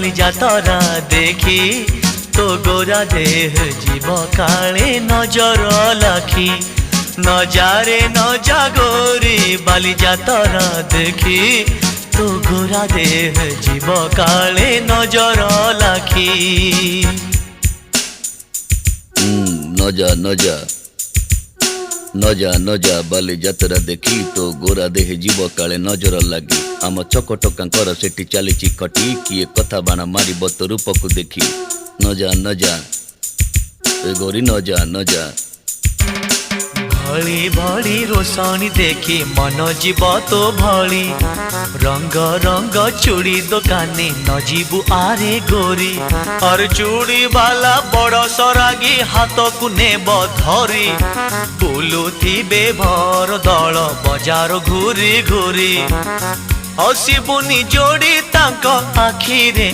बाली जातरा देखी तो गोरा देह जीव काले नजर लाखी नजारे नजा गोरी बाली जातरा देखी तो गोरा देह जीव काले नजर लाखी। नजा नजा नजा नजा बाली जातरा देखी तो गोरा देह जीव काले नजर लगी आम चकटकांकर सेठी चली खटी किए कथा बाण मार तो रूप को देखी नजा नजा गोरी नजा नजा। भली भली रोशनी देखी मन जीव तो भली रंग रंग चूड़ी दुकानी न जीवु आरे गोरी और चूड़ी वाला बड़ सरागी हाथ को नेब धरी बुलुथिबे भर दल बजार घूरी घूरी हसीबुनी जोड़ी तांको आखिरे।